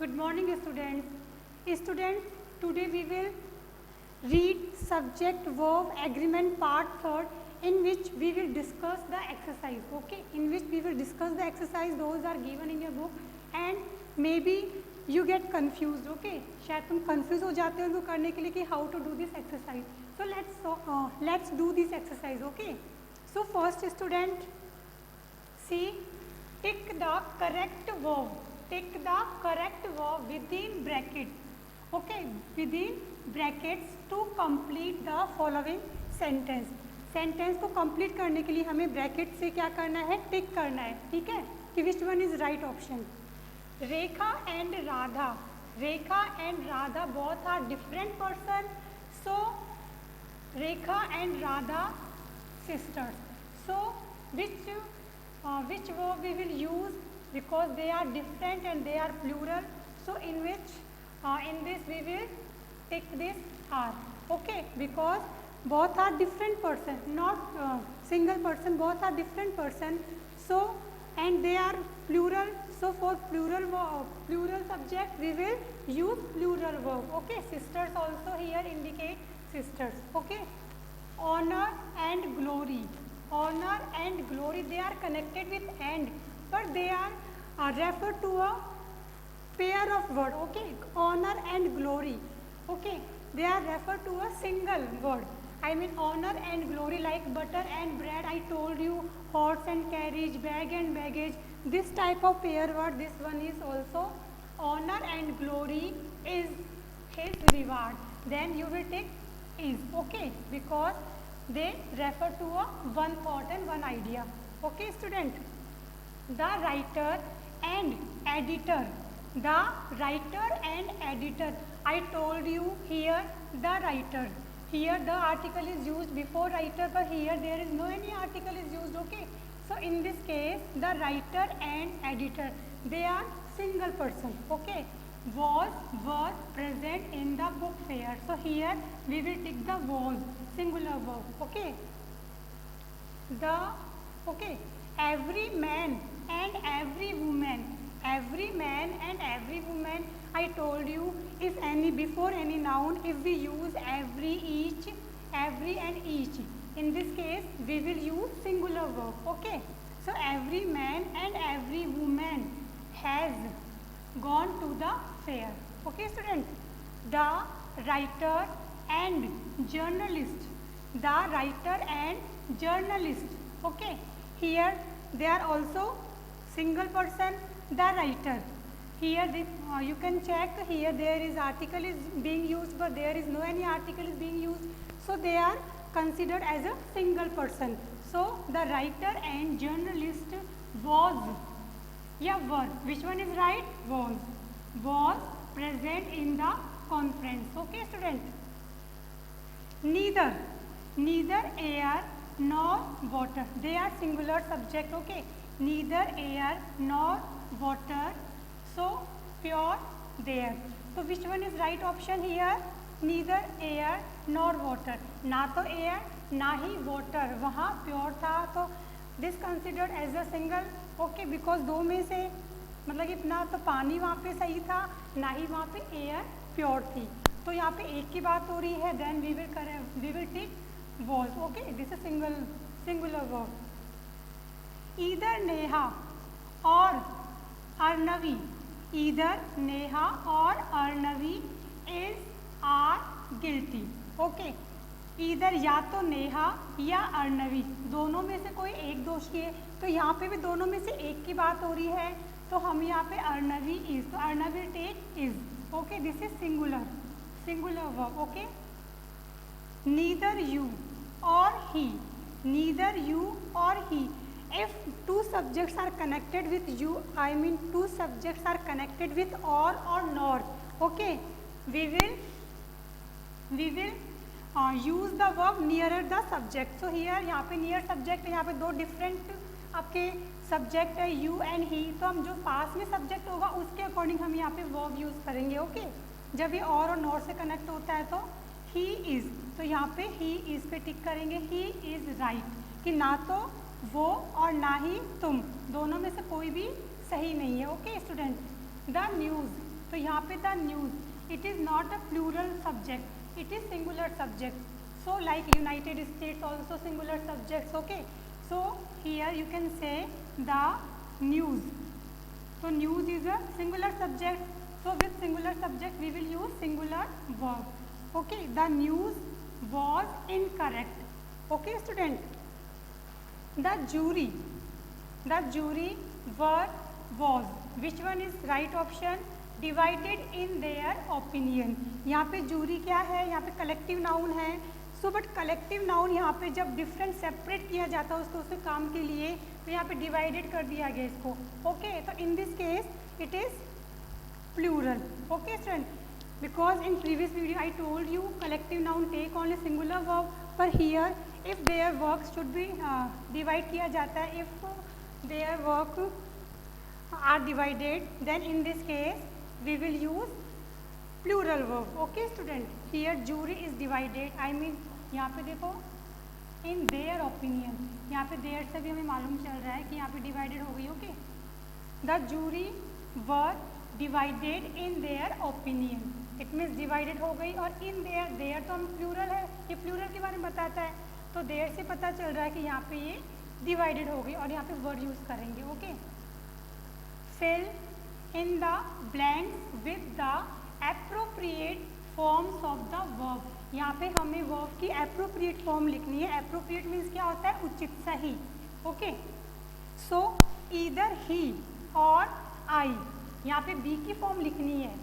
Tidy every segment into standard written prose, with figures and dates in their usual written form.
Good morning students. Students, today we will read subject verb agreement part 3rd in which we will discuss the exercise. Okay, in which we will discuss the exercise. Those are given in your book and maybe you get confused. Okay, शायद तुम confuse हो जाते हो उनको करने के लिए कि how to do this exercise. So let's do this exercise. Okay, so first student, see, tick the correct verb. Tick the correct verb within brackets. Okay, within brackets to complete the following sentence. Sentence को complete करने के लिए हमें bracket से क्या करना है, टिक करना है. ठीक है कि which one is right option. Rekha and Radha. Rekha and Radha both are different person. So Rekha and Radha sisters. So which verb we will use, because they are different and they are plural. So in this we will take this R. Okay, because both are different person, not single person, both are different person. So and they are plural. So for plural subject we will use plural verb. Okay, sisters also here indicate sisters. Okay, honor and glory. Honor and glory, they are connected with and, but they are referred to a pair of word. Okay, honor and glory. Okay, they are referred to a single word. I mean honor and glory, like butter and bread. I told you, horse and carriage, bag and baggage. This type of pair word, this one is also honor and glory is his reward. Then you will take is. Okay, because they refer to a one thought and one idea. Okay student, the writer and editor. The writer and editor, I told you here the writer. Here the article is used before writer, but here there is no any article is used. Okay, so in this case the writer and editor, they are single person. Okay, was present in the book fair. So here we will take the was, singular verb. Okay, every man and every woman. Every man and every woman, I told you, if any before any noun, if we use every, each, every and each, in this case we will use singular verb. Okay, so every man and every woman has gone to the fair. Okay student, the writer and journalist. The writer and journalist. Okay, here they are also single person, the writer. Here this, you can check, here there is article is being used, but there is no any article is being used. So they are considered as a single person. So the writer and journalist was, yeah, were, which one is right? Was present in the conference. Okay student, neither air nor water, they are singular subject. Okay, neither air nor water, so pure there. So which one is right option here? Neither air nor water. ना तो air ना ही water, वहाँ pure था, तो this considered as a single. Okay, because दो में से मतलब कि ना तो पानी वहाँ पे सही था, ना ही वहाँ पे air pure थी. तो यहाँ पे एक की बात हो रही है. Then we will take was. Okay, this is singular verb. Either Neha और अर्णवी. Either नेहा और अर्णवी are guilty. Okay, either या तो नेहा या अर्णवी, दोनों में से कोई एक दोष की है. तो यहाँ पे भी दोनों में से एक की बात हो रही है, तो हम यहाँ पे अर्णवी इज, तो Arnavi take is. Okay, this is singular verb. Okay, neither you or he. Neither you or he. If two subjects are connected with you, I mean two subjects are connected with or nor. Okay, we will use the verb nearer the subject. So here यहाँ पे near subject है, यहाँ पे दो different आपके subject है you and he. तो हम जो पास में subject होगा उसके according हम यहाँ पे verb use करेंगे. Okay, जब ये और nor से connect होता है तो he is, तो यहाँ पे he is पे टिक करेंगे. he is right, कि ना तो वो और ना ही तुम, दोनों में से कोई भी सही नहीं है. Okay student, the news. तो यहाँ पे the news, it is not a plural subject, it is singular subject. So like United States also singular subjects. Okay, so here you can say the news. So news is a singular subject, so with singular subject we will use singular verb. Okay, the news was incorrect. Okay student, the jury were was, which one is right option? Divided in their opinion. यहाँ पे jury क्या है, यहाँ पे collective noun है. So but collective noun यहाँ पे जब डिफरेंट सेपरेट किया जाता है उसको उसके काम के लिए, तो यहाँ पे डिवाइडेड कर दिया गया इसको. ओके, तो in this case it is plural. Okay student, because in previous video I told you collective noun take only singular verb, पर here if their work should be divide किया जाता है, if their work are divided, then in this case we will use plural verb. Okay student, here jury is divided, I mean यहाँ पे देखो इन their opinion, यहाँ पे there से भी हमें मालूम चल रहा है कि यहाँ पे डिवाइडेड हो गई. Okay, the jury were divided in their opinion, it means divided हो गई. और इन देयर, देयर तो हम प्लूरल है, ये प्लूरल के बारे में बताता है, तो देयर से पता चल रहा है कि यहाँ पे ये डिवाइडेड हो गई और यहाँ पे वर्ड यूज करेंगे. Okay, fill in the blanks with the appropriate forms of the verb. यहाँ पे हमें वर्ब की एप्रोप्रिएट फॉर्म लिखनी है. एप्रोप्रिएट मीन्स क्या होता है, उचित सही. ओके, सो ईदर ही और आई, यहाँ पे बी की फॉर्म लिखनी है.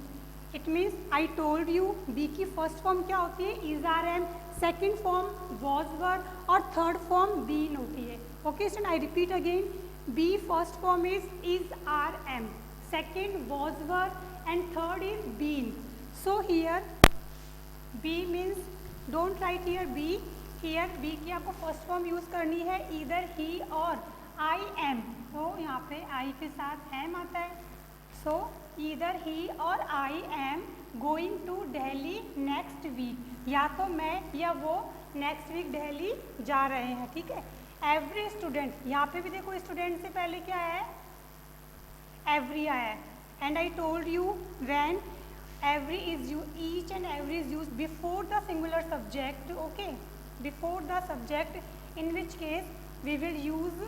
It means I told you be की फर्स्ट फॉर्म क्या होती है, is are am, second form was were और थर्ड फॉर्म बीन होती है. Okay student, I repeat again, be first form is are am, second was were and third is been. So here B means, don't write here B, here B की आपको first form use करनी है, either he और I am. तो यहाँ पे I के साथ am आता है. So either he और I am going to Delhi next week. या तो मैं या वो नेक्स्ट वीक दिल्ली जा रहे हैं. ठीक है, एवरी स्टूडेंट, यहाँ पे भी देखो स्टूडेंट से पहले क्या है, every आया है. And I told you when every is used, each and every is used before the singular subject. Okay, before the subject, in which case we will use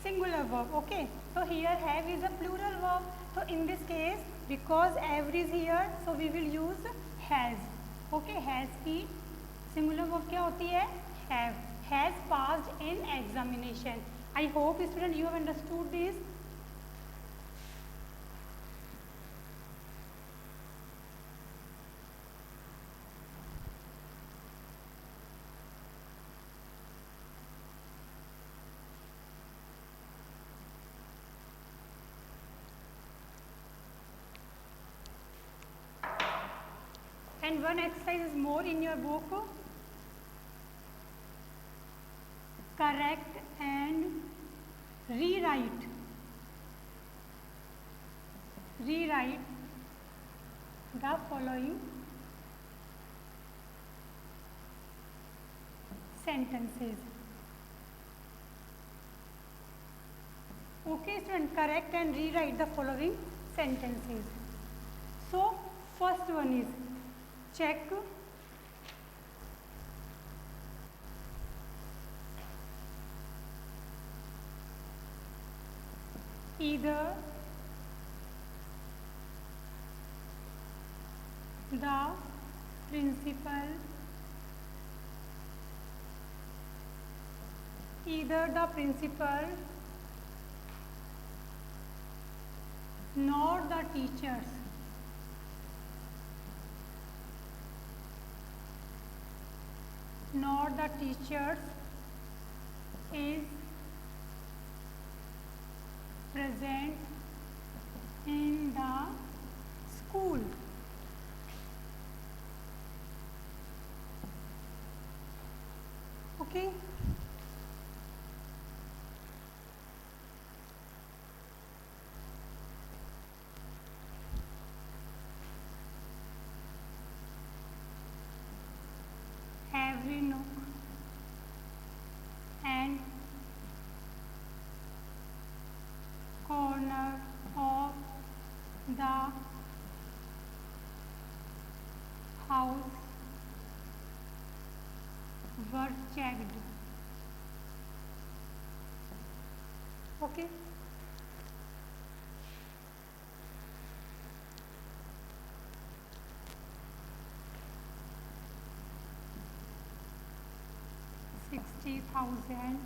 singular verb. Okay, so here have is a plural verb. So in this case, because every is here, so we will use has. Okay, has की singular verb क्या होती है, have. Has passed in examination. I hope student you have understood this. And one exercise is more in your book. Correct and rewrite the following sentences. Okay student, correct and rewrite the following sentences. So first one is, check either the principal nor the teachers is present in the school. Okay, every nook and corner of the house were checked. Okay. ₹60,000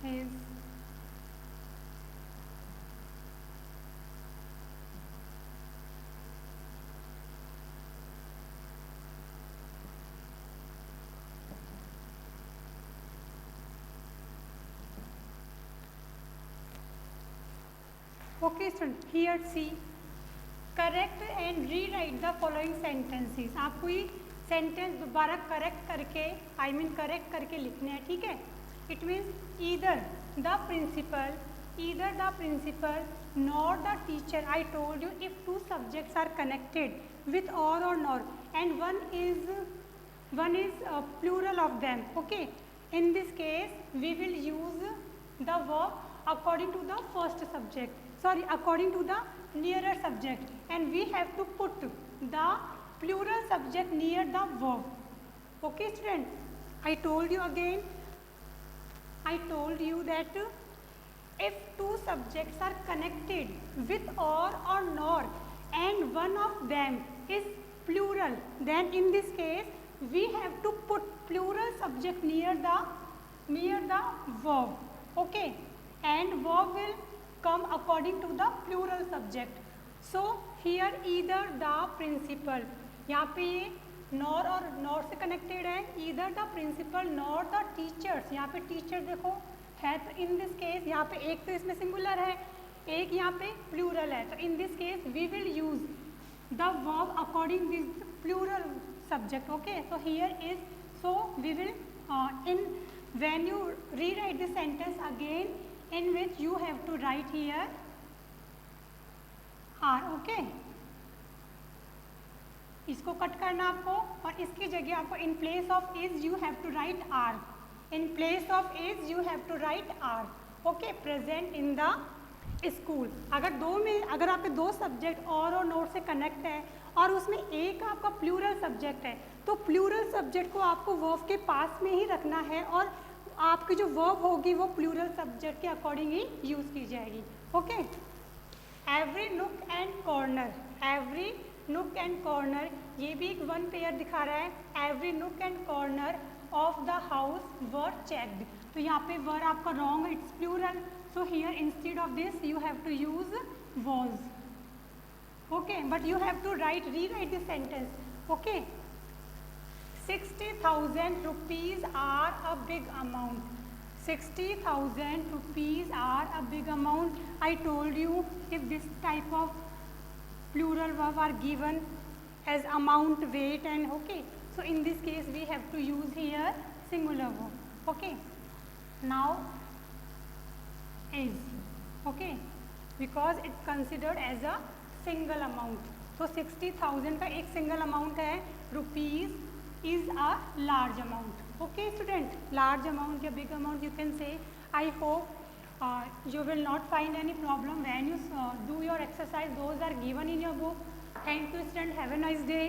is okay student, here see, correct and rewrite the following sentences. आपको ये sentence दोबारा correct करके correct करके लिखने हैं, ठीक है. It means either the principal nor the teacher. I told you if two subjects are connected with or nor and one is plural of them. Okay, in this case we will use the verb according to the first subject, according to the nearer subject, and we have to put the plural subject near the verb. Okay students, I told you that if two subjects are connected with or nor and one of them is plural, then in this case we have to put plural subject near the verb. Okay, and verb will come according to the plural subject. So here either the principal, यहाँ पे ये nor और nor से connected है, either the principal nor the teachers. यहाँ पे teacher देखो है, तो इन दिस केस यहाँ पे एक तो इसमें सिंगुलर है, एक यहाँ पे प्लूरल है, तो in this case we will use the verb according this plural subject. Okay, so here is, so we will when you rewrite the sentence again, in which you have to write here are. Okay, इसको cut करना आपको और इसकी जगह आपको in place of is you have to write are. In place of is you have to write are. Okay, present in the school. अगर आपके दो सब्जेक्ट और नोट से कनेक्ट है और उसमें एक आपका प्लूरल सब्जेक्ट है, तो प्लूरल सब्जेक्ट को आपको वर्ब के पास में ही रखना है और आपकी जो वर्ब होगी वो प्लूरल सब्जेक्ट के अकॉर्डिंग ही यूज की जाएगी. Okay, every nook and corner, ये भी एक वन पेयर दिखा रहा है. Every nook and corner of the house were checked, तो यहाँ पे वर आपका रॉन्ग है, it's plural. So here instead of this you have to use was. Okay, but you have to rewrite this sentence. Okay, 60,000 rupees are a big amount. 60,000 rupees are a big amount. I told you if this type of plural verb are given as amount, weight, and okay, so in this case we have to use here singular verb. Okay, now is, okay, because it's considered as a single amount. तो 60,000 का एक single amount है, rupees is a large amount. Okay student, large amount या big amount you can say. I hope you will not find any problem when you do your exercise. Those are given in your book. Thank you student, have a nice day.